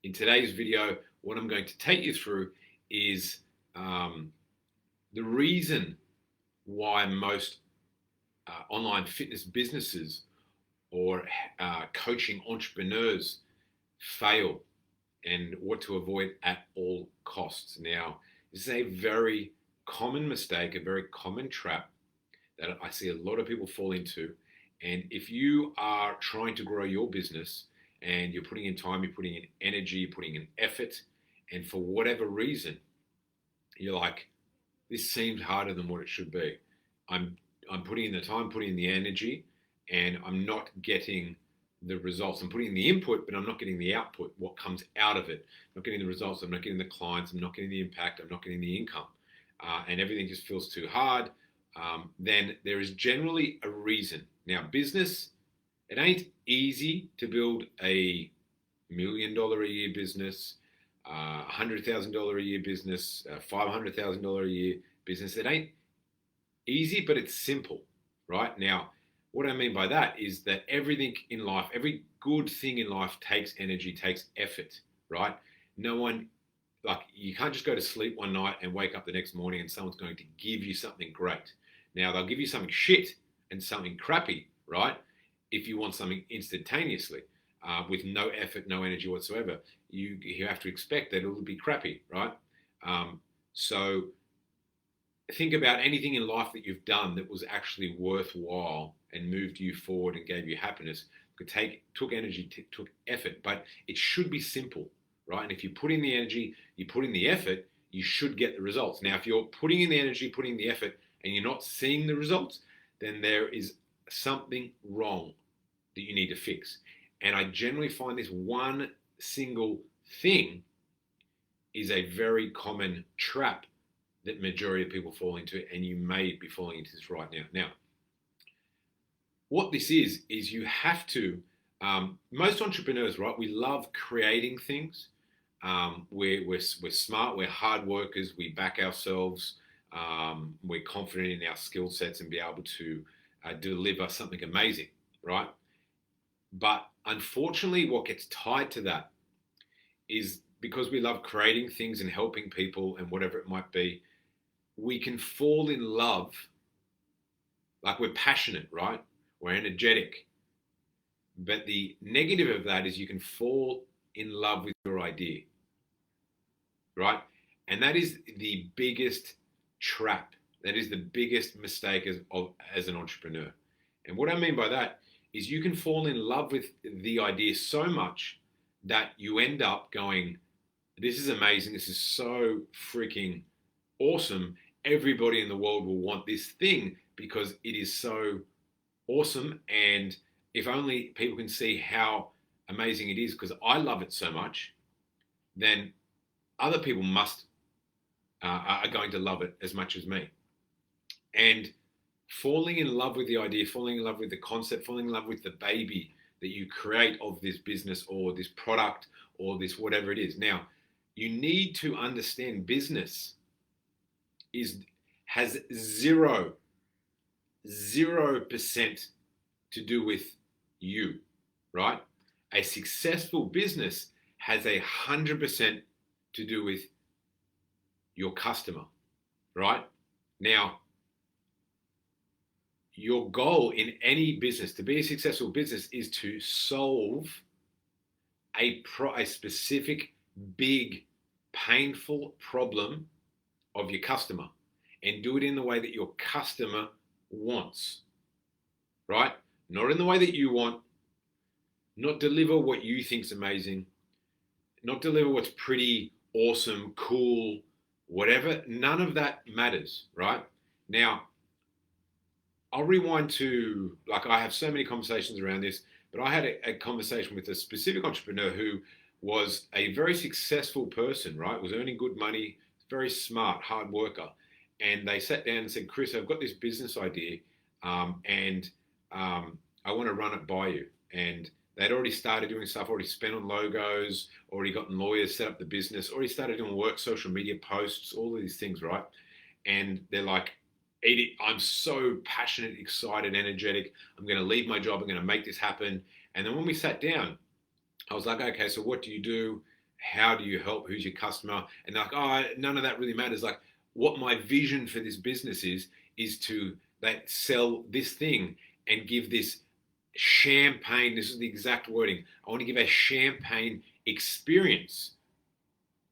In today's video, what I'm going to take you through is the reason why most online fitness businesses or coaching entrepreneurs fail and what to avoid at all costs. Now, this is a very common mistake, a very common trap that I see a lot of people fall into. And if you are trying to grow your business and you're putting in time, you're putting in energy, you're putting in effort, and for whatever reason, you're like, this seems harder than what it should be. I'm I'm putting in the time, putting in the energy, and I'm not getting the results. I'm putting in the input, but I'm not getting the output, what comes out of it. I'm not getting the results, I'm not getting the clients, I'm not getting the impact, I'm not getting the income. And everything just feels too hard. Then there is generally a reason. Now, business, it ain't easy to build $1 million a year business, $100,000 a year business, $500,000 a year business. It ain't easy, but it's simple, right? Now, what I mean by that is that everything in life, every good thing in life takes energy, takes effort, right? No one, like, you can't just go to sleep one night and wake up the next morning and someone's going to give you something great. Now, they'll give you something shit and something crappy, right? If you want something instantaneously, with no effort, no energy whatsoever, you have to expect that it'll be crappy, right? So think about anything in life that you've done that was actually worthwhile and moved you forward and gave you happiness. Took energy, took effort, but it should be simple, right? And if you put in the energy, you put in the effort, you should get the results. Now, if you're putting in the energy, putting in the effort, and you're not seeing the results, then there is something wrong that you need to fix. And I generally find this one single thing is a very common trap that majority of people fall into, and you may be falling into this right now. Now, what this is you have to, most entrepreneurs, right, we love creating things. We're smart, we're hard workers, we back ourselves, we're confident in our skill sets and be able to deliver something amazing, right? But unfortunately, what gets tied to that is because we love creating things and helping people and whatever it might be, we can fall in love, like we're passionate, right? We're energetic. But the negative of that is you can fall in love with your idea, right? And that is the biggest trap. That is the biggest mistake as an entrepreneur. And what I mean by that is you can fall in love with the idea so much that you end up going, this is amazing, this is so freaking awesome. Everybody in the world will want this thing because it is so awesome. And if only people can see how amazing it is because I love it so much, then other people are going to love it as much as me. And falling in love with the idea, falling in love with the concept, falling in love with the baby that you create of this business or this product or this whatever it is. Now, you need to understand business has 0% to do with you, right? A successful business has 100% to do with your customer, right? Now, your goal in any business, to be a successful business, is to solve a specific, big, painful problem of your customer and do it in the way that your customer wants, right? Not in the way that you want, not deliver what you think's amazing, not deliver what's pretty, awesome, cool, whatever. None of that matters, right? Now, I'll rewind to, like, I have so many conversations around this, but I had a conversation with a specific entrepreneur who was a very successful person, right? Was earning good money, very smart, hard worker. And they sat down and said, Chris, I've got this business idea, and I want to run it by you. And they'd already started doing stuff, already spent on logos, already gotten lawyers, set up the business, already started doing work, social media posts, all of these things, right? And they're like, I'm so passionate, excited, energetic. I'm going to leave my job. I'm going to make this happen. And then when we sat down, I was like, okay, so what do you do? how do you help? Who's your customer? And they're like, oh, none of that really matters. Like, what my vision for this business is to sell this thing and give this champagne. This is the exact wording. I want to give a champagne experience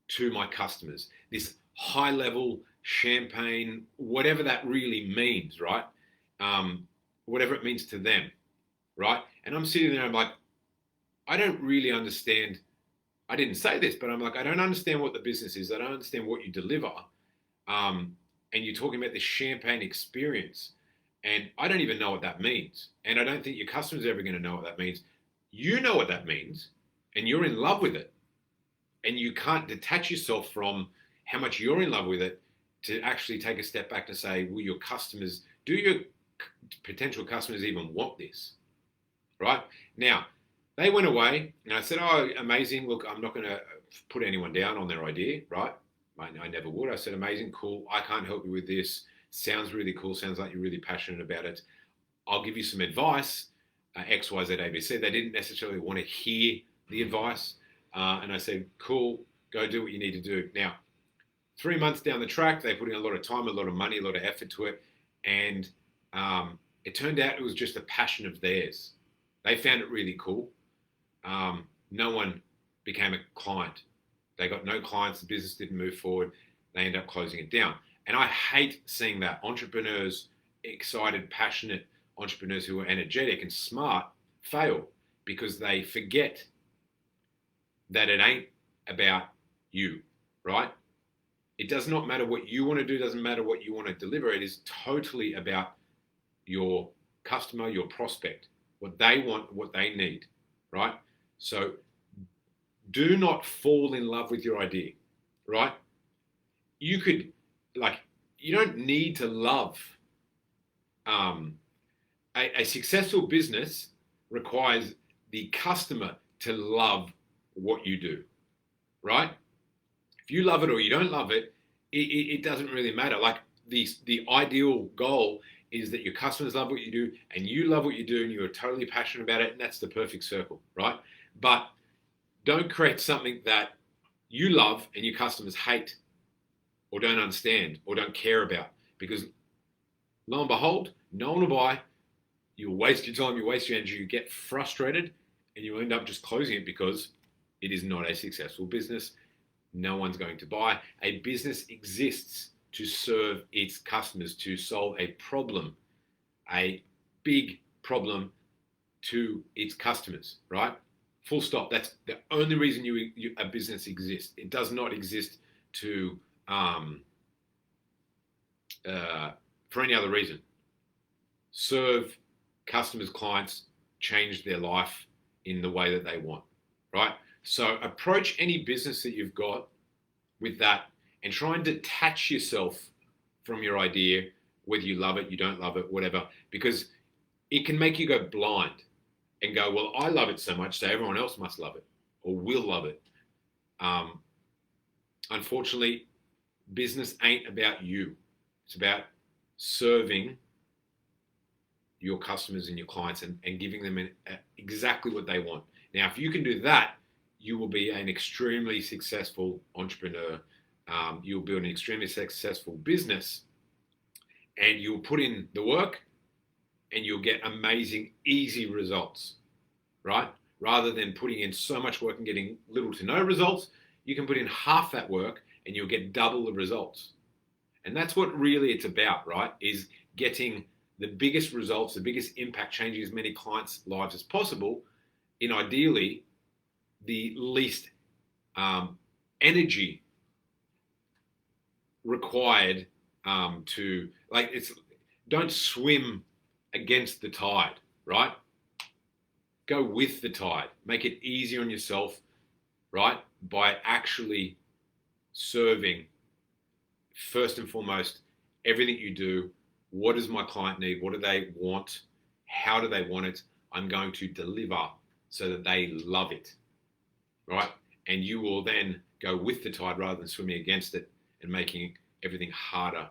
to my customers. This high level champagne, whatever that really means, right? Whatever it means to them, right? And I'm sitting there, I'm like, I don't really understand. I didn't say this, but I'm like, I don't understand what the business is. I don't understand what you deliver. And you're talking about this champagne experience. And I don't even know what that means. And I don't think your customer's ever going to know what that means. You know what that means, and you're in love with it. And you can't detach yourself from how much you're in love with it to actually take a step back to say, will your customers, do your potential customers even want this? Right? Now, they went away and I said, oh, amazing. Look, I'm not going to put anyone down on their idea, right? I never would. I said, amazing, cool. I can't help you with this. Sounds really cool. Sounds like you're really passionate about it. I'll give you some advice, X, Y, Z, A, B, C. They didn't necessarily want to hear the advice. And I said, cool, go do what you need to do. Now, 3 months down the track, they put in a lot of time, a lot of money, a lot of effort to it. And it turned out it was just a passion of theirs. They found it really cool. No one became a client. They got no clients. The business didn't move forward. They ended up closing it down. And I hate seeing that. Entrepreneurs, excited, passionate entrepreneurs who are energetic and smart fail because they forget that it ain't about you, right? It does not matter what you want to do. It doesn't matter what you want to deliver. It is totally about your customer, your prospect, what they want, what they need, right? So do not fall in love with your idea, right? You could, you don't need to love. A successful business requires the customer to love what you do, right? If you love it or you don't love it, it doesn't really matter. Like the ideal goal is that your customers love what you do and you love what you do and you're totally passionate about it, and that's the perfect circle, right? But don't create something that you love and your customers hate or don't understand or don't care about, because lo and behold, no one will buy. You'll waste your time, you waste your energy, you get frustrated, and you end up just closing it because it is not a successful business. No one's going to buy. A business exists to serve its customers, to solve a problem, a big problem to its customers, right? Full stop. That's the only reason a business exists. It does not exist to for any other reason. Serve customers, clients, change their life in the way that they want, right? So approach any business that you've got with that and try and detach yourself from your idea, whether you love it, you don't love it, whatever, because it can make you go blind and go, well, I love it so much, so everyone else must love it or will love it. Unfortunately, business ain't about you. It's about serving your customers and your clients and giving them exactly what they want. Now, if you can do that, you will be an extremely successful entrepreneur. You'll build an extremely successful business, and you'll put in the work and you'll get amazing, easy results, right? Rather than putting in so much work and getting little to no results, you can put in half that work and you'll get double the results. And that's what really it's about, right? Is getting the biggest results, the biggest impact, changing as many clients' lives as possible in ideally the least energy required to, don't swim against the tide, right? Go with the tide. Make it easier on yourself, right? By actually serving, first and foremost, everything you do. What does my client need? What do they want? How do they want it? I'm going to deliver so that they love it, right? And you will then go with the tide rather than swimming against it and making everything harder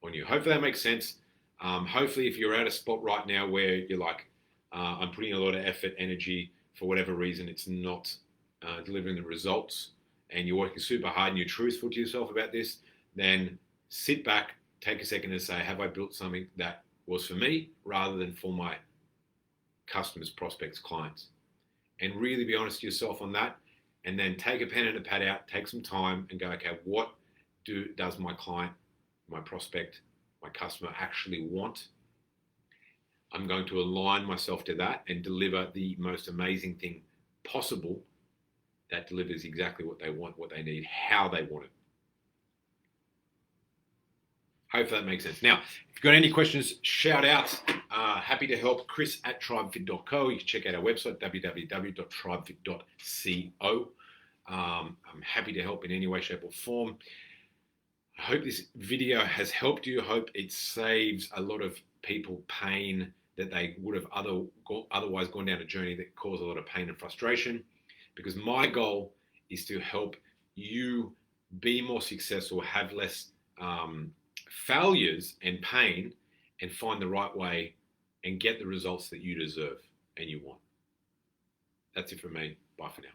on you. Hopefully that makes sense. Hopefully if you're at a spot right now where you're like, I'm putting a lot of effort, energy, for whatever reason, it's not delivering the results and you're working super hard and you're truthful to yourself about this, then sit back, take a second and say, have I built something that was for me rather than for my customers, prospects, clients? And really be honest to yourself on that. And then take a pen and a pad out, take some time and go, okay, what does my client, my prospect, my customer actually want? I'm going to align myself to that and deliver the most amazing thing possible that delivers exactly what they want, what they need, how they want it. Hope that makes sense. Now, if you've got any questions, shout out. Happy to help. Chris@tribefit.co. You can check out our website, www.tribefit.co. I'm happy to help in any way, shape, or form. I hope this video has helped you. I hope it saves a lot of people pain that they would have otherwise gone down a journey that caused a lot of pain and frustration. Because my goal is to help you be more successful, have less failures and pain, and find the right way and get the results that you deserve and you want. That's it from me. Bye for now.